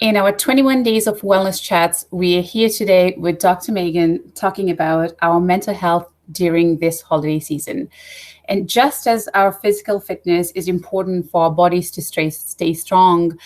In our 21 days of wellness chats, we are here today with Dr. Megan talking about our mental health during this holiday season. And just as our physical fitness is important for our bodies to stay strong,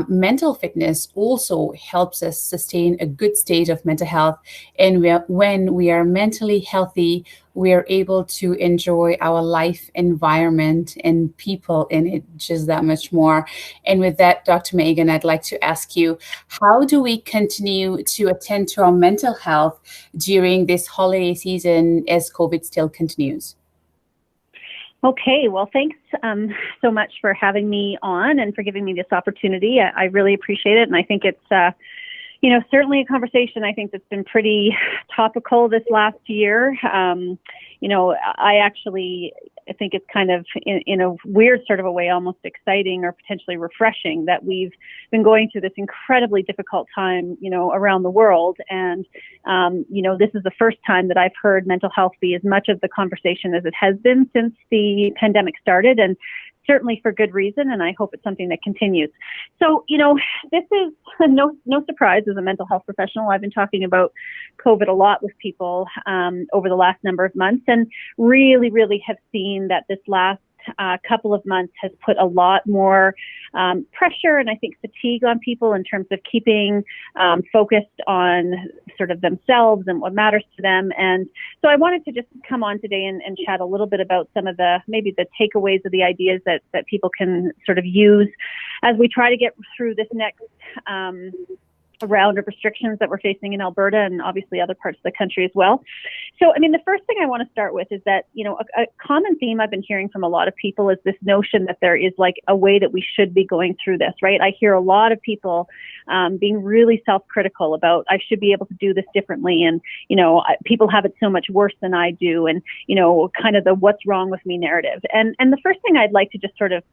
mental fitness also helps us sustain a good state of mental health. And when we are mentally healthy, we are able to enjoy our life environment and people in it just that much more. And with that, Dr. Megan, I'd like to ask you, how do we continue to attend to our mental health during this holiday season as COVID still continues? Okay, well, thanks so much for having me on and for giving me this opportunity. I really appreciate it, and I think it's, certainly a conversation I think that's been pretty topical this last year. I think it's kind of in a weird sort of a way, almost exciting or potentially refreshing that we've been going through this incredibly difficult time, around the world. And, this is the first time that I've heard mental health be as much of the conversation as it has been since the pandemic started. And certainly for good reason, and I hope it's something that continues. So, this is no surprise as a mental health professional. I've been talking about COVID a lot with people over the last number of months, and really, really have seen that this last couple of months has put a lot more pressure and I think fatigue on people in terms of keeping focused on sort of themselves and what matters to them. And so I wanted to just come on today and chat a little bit about some of maybe the takeaways of the ideas that people can sort of use as we try to get through this next round of restrictions that we're facing in Alberta and obviously other parts of the country as well. So, the first thing I want to start with is that, a common theme I've been hearing from a lot of people is this notion that there is like a way that we should be going through this, right? I hear a lot of people being really self-critical about, I should be able to do this differently. And, people have it so much worse than I do. And, kind of the what's wrong with me narrative. And the first thing I'd like to just sort of,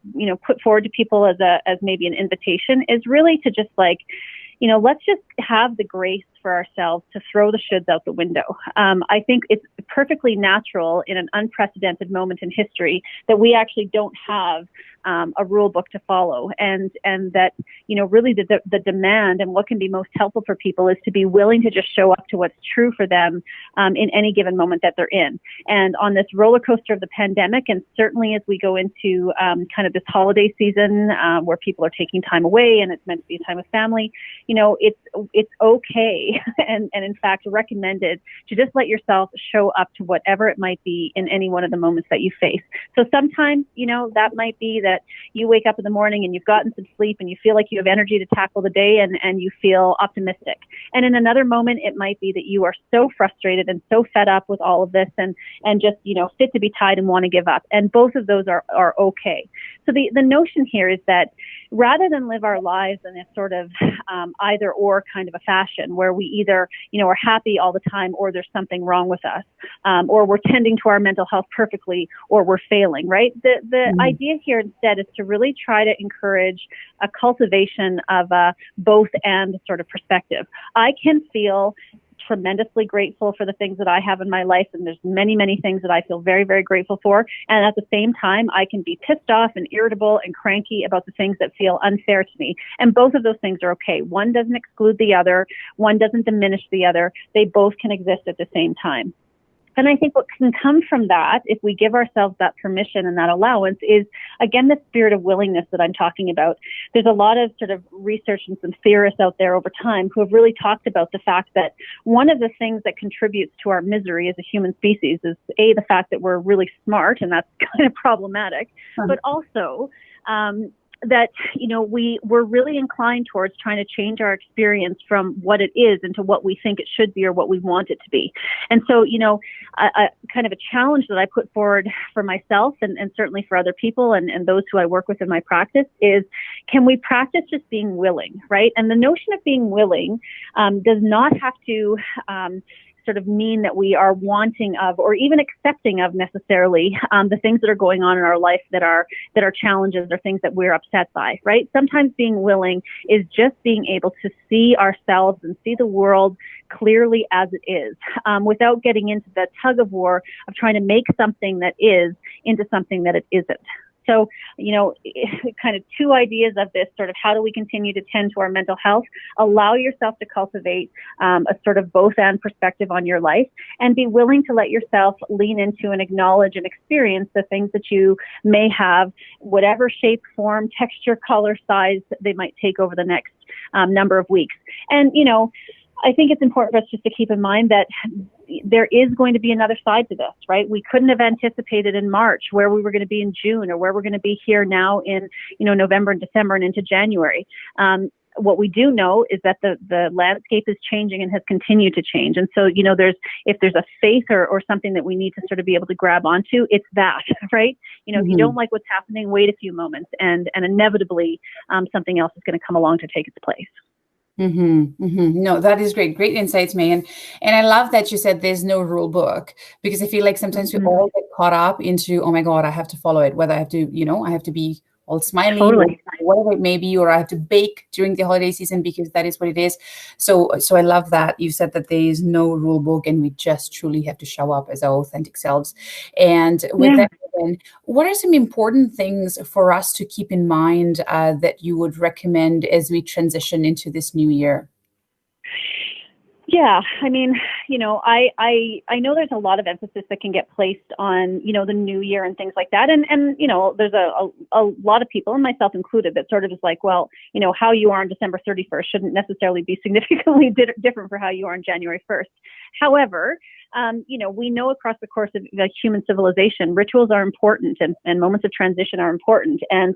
put forward to people as maybe an invitation is really to just like, let's just have the grace for ourselves to throw the shoulds out the window. I think it's perfectly natural in an unprecedented moment in history that we actually don't have a rule book to follow, and that really the demand and what can be most helpful for people is to be willing to just show up to what's true for them in any given moment that they're in. And on this roller coaster of the pandemic, and certainly as we go into kind of this holiday season where people are taking time away and it's meant to be a time of family, it's okay and in fact recommended to just let yourself show up to whatever it might be in any one of the moments that you face. So sometimes, that might be that you wake up in the morning and you've gotten some sleep and you feel like you have energy to tackle the day and you feel optimistic. And in another moment, it might be that you are so frustrated and so fed up with all of this and just, fit to be tied and want to give up. And both of those are okay. So the notion here is that rather than live our lives in a sort of either or kind of a fashion where we either, are happy all the time or there's something wrong with us, or we're tending to our mental health perfectly or we're failing, right? The idea here instead is to really try to encourage a cultivation of a both and sort of perspective. I can feel tremendously grateful for the things that I have in my life. And there's many, many things that I feel very, very grateful for. And at the same time, I can be pissed off and irritable and cranky about the things that feel unfair to me. And both of those things are okay. One doesn't exclude the other. One doesn't diminish the other. They both can exist at the same time. And I think what can come from that, if we give ourselves that permission and that allowance, is, again, the spirit of willingness that I'm talking about. There's a lot of sort of research and some theorists out there over time who have really talked about the fact that one of the things that contributes to our misery as a human species is, A, the fact that we're really smart, and that's kind of problematic, but also that, we're really inclined towards trying to change our experience from what it is into what we think it should be or what we want it to be. And so, a kind of a challenge that I put forward for myself and certainly for other people and those who I work with in my practice is, can we practice just being willing, right? And the notion of being willing does not have to sort of mean that we are wanting of or even accepting of necessarily the things that are going on in our life that are challenges or things that we're upset by, right? Sometimes being willing is just being able to see ourselves and see the world clearly as it is, without getting into the tug of war of trying to make something that is into something that it isn't. So, kind of two ideas of this sort of how do we continue to tend to our mental health, allow yourself to cultivate a sort of both and perspective on your life, and be willing to let yourself lean into and acknowledge and experience the things that you may have, whatever shape, form, texture, color, size they might take over the next number of weeks. And, I think it's important for us just to keep in mind that there is going to be another side to this, right? We couldn't have anticipated in March where we were going to be in June, or where we're going to be here now in, November and December and into January. What we do know is that the landscape is changing and has continued to change. And so, if there's a faith or something that we need to sort of be able to grab onto, it's that, right? If you don't like what's happening, wait a few moments, and inevitably something else is going to come along to take its place. No, that is great. Great insights, Megan. And I love that you said there's no rule book, because I feel like sometimes we all get caught up into, oh my God, I have to follow it, whether I have to, I have to be all smiling, Totally. or whatever it may be, or I have to bake during the holiday season because that is what it is. So I love that you said that there is no rule book, and we just truly have to show up as our authentic selves. And with that, what are some important things for us to keep in mind that you would recommend as we transition into this new year? Yeah, I mean, I know there's a lot of emphasis that can get placed on, the new year and things like that. And there's a lot of people, and myself included, that sort of is like, well, how you are on December 31st shouldn't necessarily be significantly different for how you are on January 1st. However, we know across the course of human civilization, rituals are important, and moments of transition are important. And,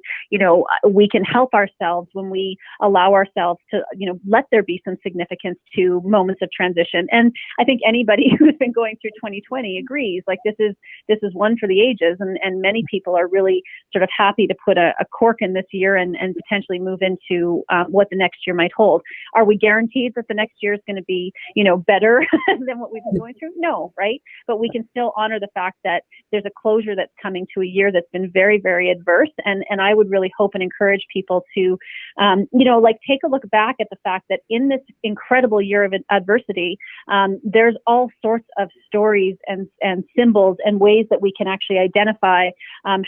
we can help ourselves when we allow ourselves to, let there be some significance to moments of transition. And I think anybody who's been going through 2020 agrees, like this is one for the ages. And many people are really sort of happy to put a cork in this year and potentially move into what the next year might hold. Are we guaranteed that the next year is going to be, better than what we've been going through? No, right? But we can still honor the fact that there's a closure that's coming to a year that's been very, very adverse. And I would really hope and encourage people to, take a look back at the fact that in this incredible year of adversity, there's all sorts of stories and symbols and ways that we can actually identify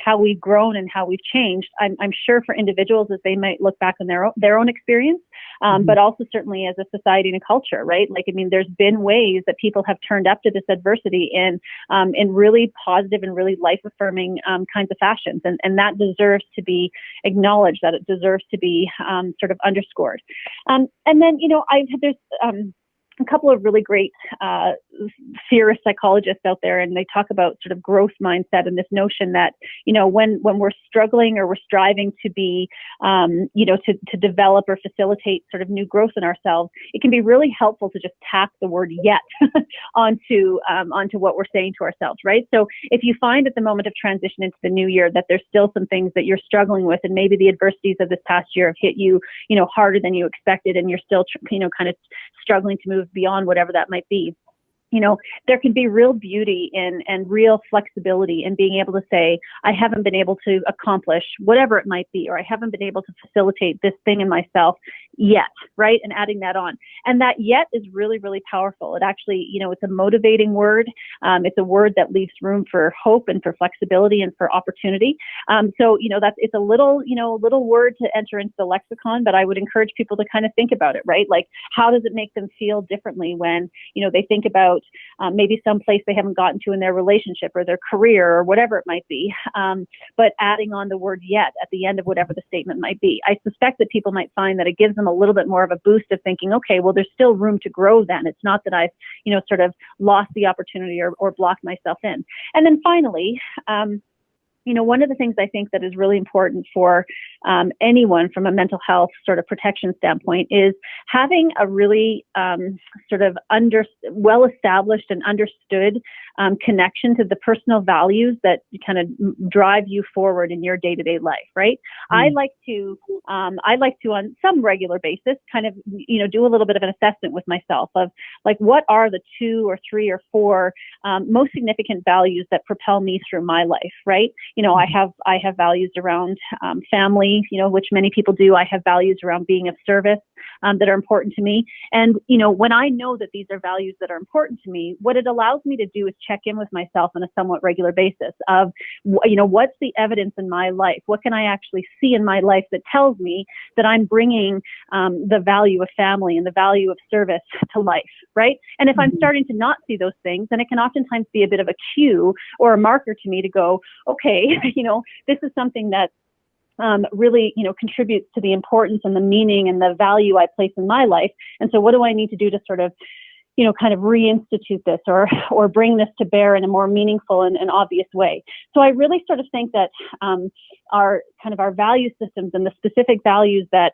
how we've grown and how we've changed. I'm sure for individuals as they might look back on their own experience, but also certainly as a society and a culture, right? There's been ways that people have turned up to this adversity in really positive and really life-affirming kinds of fashions. And that deserves to be acknowledged, that it deserves to be sort of underscored. And then, there's a couple of really great theorist psychologists out there, and they talk about sort of growth mindset and this notion that, when we're struggling or we're striving to be, to develop or facilitate sort of new growth in ourselves, it can be really helpful to just tack the word yet onto what we're saying to ourselves, right? So if you find at the moment of transition into the new year that there's still some things that you're struggling with, and maybe the adversities of this past year have hit you, harder than you expected, and you're still, kind of struggling to move beyond whatever that might be. There can be real beauty and real flexibility in being able to say, I haven't been able to accomplish whatever it might be, or I haven't been able to facilitate this thing in myself yet, right? And adding that on. And that yet is really, really powerful. It actually, it's a motivating word. It's a word that leaves room for hope and for flexibility and for opportunity. So, it's a little word to enter into the lexicon, but I would encourage people to kind of think about it, right? Like, how does it make them feel differently when, they think about maybe some place they haven't gotten to in their relationship or their career or whatever it might be, but adding on the word yet at the end of whatever the statement might be. I suspect that people might find that it gives them a little bit more of a boost of thinking, okay, well, there's still room to grow then. It's not that I've, sort of lost the opportunity or blocked myself in. And then finally, one of the things I think that is really important for anyone from a mental health sort of protection standpoint is having a really sort of well-established and understood connection to the personal values that kind of drive you forward in your day-to-day life, right? I like to on some regular basis kind of, do a little bit of an assessment with myself of like, what are the 2 or 3 or 4 most significant values that propel me through my life, right? I have values around family, which many people do. I have values around being of service. that are important to me. And, when I know that these are values that are important to me, what it allows me to do is check in with myself on a somewhat regular basis of, what's the evidence in my life? What can I actually see in my life that tells me that I'm bringing the value of family and the value of service to life, right? And if I'm starting to not see those things, then it can oftentimes be a bit of a cue or a marker to me to go, okay, this is something that really, contributes to the importance and the meaning and the value I place in my life. And so what do I need to do to sort of, kind of reinstitute this or bring this to bear in a more meaningful and obvious way? So I really sort of think that our value systems and the specific values that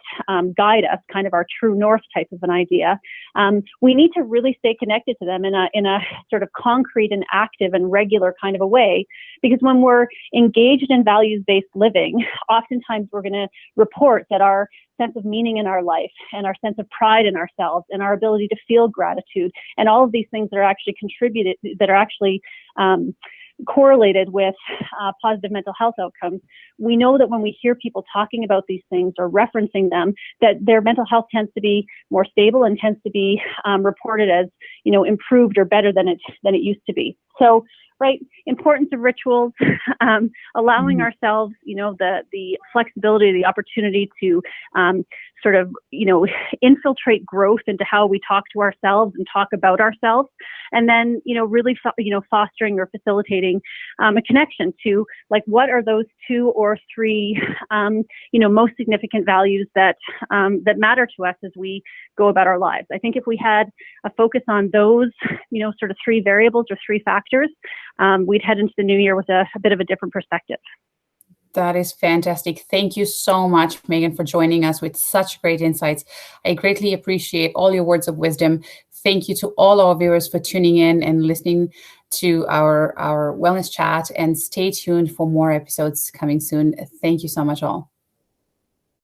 guide us, kind of our true north type of an idea, we need to really stay connected to them in a sort of concrete and active and regular kind of a way. Because when we're engaged in values-based living, oftentimes we're going to report that our sense of meaning in our life and our sense of pride in ourselves and our ability to feel gratitude and all of these things that are actually correlated with positive mental health outcomes. We know that when we hear people talking about these things or referencing them, that their mental health tends to be more stable and tends to be reported as, improved or better than it used to be. So, right, importance of rituals, allowing ourselves, the flexibility, the opportunity to sort of, infiltrate growth into how we talk to ourselves and talk about ourselves. And then, really, fostering or facilitating a connection to, like, what are those 2 or 3, most significant values that matter to us as we go about our lives. I think if we had a focus on those, sort of 3 variables or 3 factors, we'd head into the new year with a bit of a different perspective. That is fantastic. Thank you so much, Megan, for joining us with such great insights. I greatly appreciate all your words of wisdom. Thank you to all our viewers for tuning in and listening to our wellness chat, and stay tuned for more episodes coming soon. Thank you so much all.